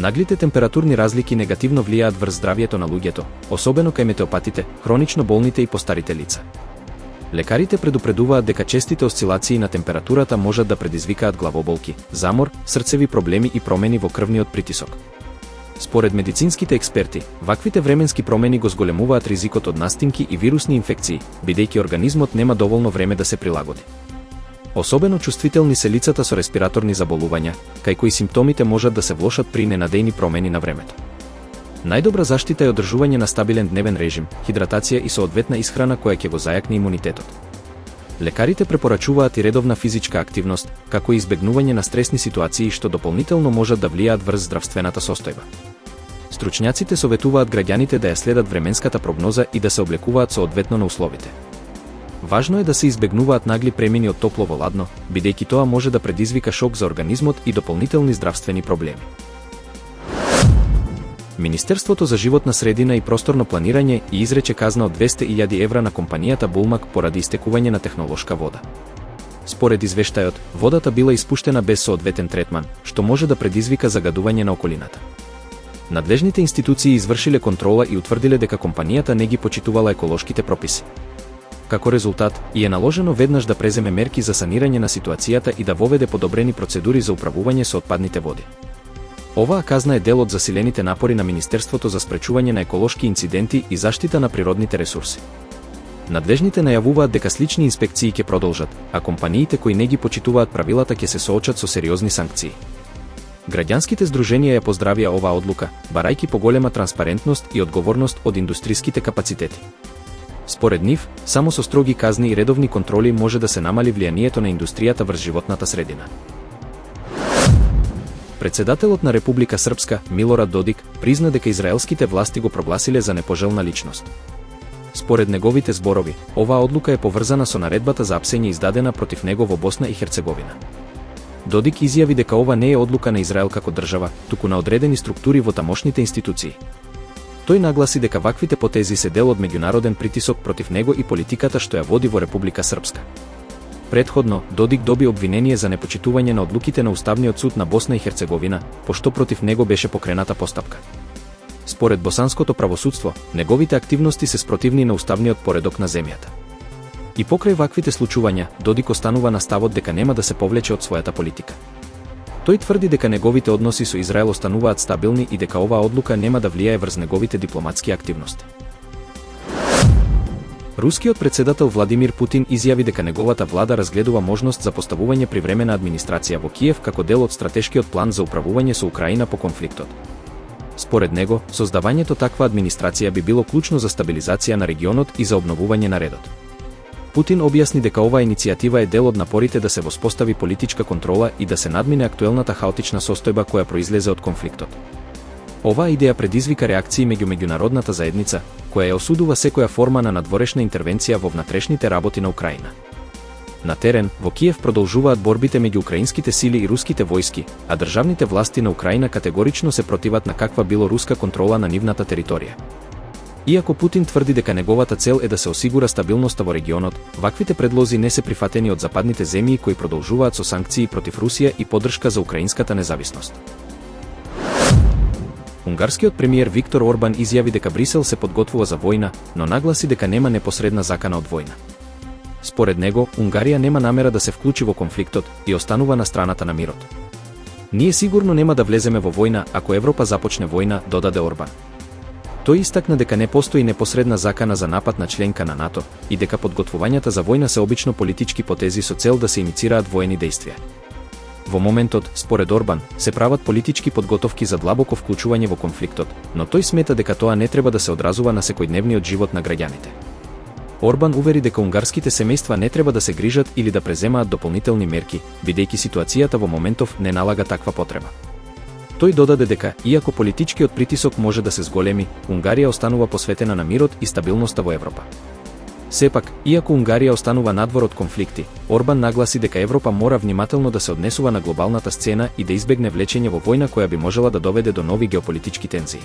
Наглите температурни разлики негативно влијаат врз здравјето на луѓето, особено кај метеопатите, хронично болните и постарите лица. Лекарите предупредуваат дека честите осцилации на температурата можат да предизвикаат главоболки, замор, срцеви проблеми и промени во крвниот притисок. Според медицинските експерти, ваквите временски промени го зголемуваат ризикот од настинки и вирусни инфекции, бидејќи организмот нема доволно време да се прилагоди. Особено чувствителни се лицата со респираторни заболувања, кај кои симптомите можат да се влошат при ненадејни промени на времето. Најдобра заштита е одржување на стабилен дневен режим, хидратација и соодветна исхрана која ќе го зајакне имунитетот. Лекарите препорачуваат и редовна физичка активност, како и избегнување на стресни ситуации што дополнително можат да влијаат врз здравствената состојба. Стручњаците советуваат граѓаните да ја следат временската прогноза и да се облекуваат соодветно на условите. Важно е да се избегнуваат нагли премини од топло во ладно, бидејќи тоа може да предизвика шок за организмот и дополнителни здравствени проблеми. Министерството за животна средина и просторно планирање и изрече казна од 200.000 евра на компанијата Булмак поради истекување на технолошка вода. Според извештајот, водата била испуштена без соодветен третман, што може да предизвика загадување на околината. Надлежните институции извршиле контрола и утврдиле дека компанијата не ги почитувала еколошките прописи. Како резултат, и е наложено веднаш да преземе мерки за санирање на ситуацијата и да воведе подобрени процедури за управување со отпадните води. Оваа казна е дел од засилените напори на Министерството за спречување на еколошки инциденти и заштита на природните ресурси. Надлежните најавуваат дека слични инспекции ќе продолжат, а компаниите кои не ги почитуваат правилата ќе се соочат со сериозни санкции. Граѓанските здруженија ја поздравија оваа одлука, барајќи поголема транспарентност и одговорност од индустриските капацитети. Според нив, само со строги казни и редовни контроли може да се намали влијанието на индустријата врз животната средина. Председателот на Република Српска, Милорад Додик, призна дека израелските власти го прогласиле за непожелна личност. Според неговите зборови, оваа одлука е поврзана со наредбата за апсење издадена против него во Босна и Херцеговина. Додик изјави дека ова не е одлука на Израел како држава, туку на одредени структури во тамошните институции. Тој нагласи дека ваквите потези се дел од меѓународен притисок против него и политиката што ја води во Република Српска. Предходно, Додик доби обвинение за непочитување на одлуките на Уставниот суд на Босна и Херцеговина, пошто против него беше покрената постапка. Според босанското правосудство, неговите активности се спротивни на уставниот поредок на земјата. И покрај ваквите случувања, Додик останува на ставот дека нема да се повлече од својата политика. Тој тврди дека неговите односи со Израел остануваат стабилни и дека оваа одлука нема да влијае врз неговите дипломатски активности. Рускиот председател Владимир Путин изјави дека неговата влада разгледува можност за поставување привремена администрација во Киев како дел од стратешкиот план за управување со Украина по конфликтот. Според него, создавањето таква администрација би било клучно за стабилизација на регионот и за обновување на редот. Путин објасни дека оваа иницијатива е дел од напорите да се воспостави политичка контрола и да се надмине актуелната хаотична состојба која произлезе од конфликтот. Оваа идеја предизвика реакции меѓу меѓународната заедница, која ја осудува секоја форма на надворешна интервенција во внатрешните работи на Украина. На терен, во Киев продолжуваат борбите меѓу украинските сили и руските војски, а државните власти на Украина категорично се противат на каква било руска контрола на нивната територија. Иако Путин тврди дека неговата цел е да се осигура стабилноста во регионот, ваквите предлози не се прифатени од западните земји кои продолжуваат со санкции против Русија и поддршка за украинската независност. Унгарскиот премиер Виктор Орбан изјави дека Брисел се подготвува за војна, но нагласи дека нема непосредна закана од војна. Според него, Унгарија нема намера да се вклучи во конфликтот и останува на страната на мирот. Ние сигурно нема да влеземе во војна ако Европа започне војна, додаде Орбан. Тој истакна дека не постои непосредна закана за напад на членка на НАТО и дека подготвувањата за војна се обично политички потези со цел да се иницираат воени дејствија. Во моментот, според Орбан, се прават политички подготовки за длабоко вклучување во конфликтот, но тој смета дека тоа не треба да се одразува на секојдневниот живот на граѓаните. Орбан увери дека унгарските семејства не треба да се грижат или да преземаат дополнителни мерки, бидејќи ситуацијата во моментов не налага таква потреба. Тој додаде дека, иако политичкиот притисок може да се зголеми, Унгарија останува посветена на мирот и стабилноста во Европа. Сепак, иако Унгарија останува надвор од конфликти, Орбан нагласи дека Европа мора внимателно да се однесува на глобалната сцена и да избегне влечење во војна која би можела да доведе до нови геополитички тензии.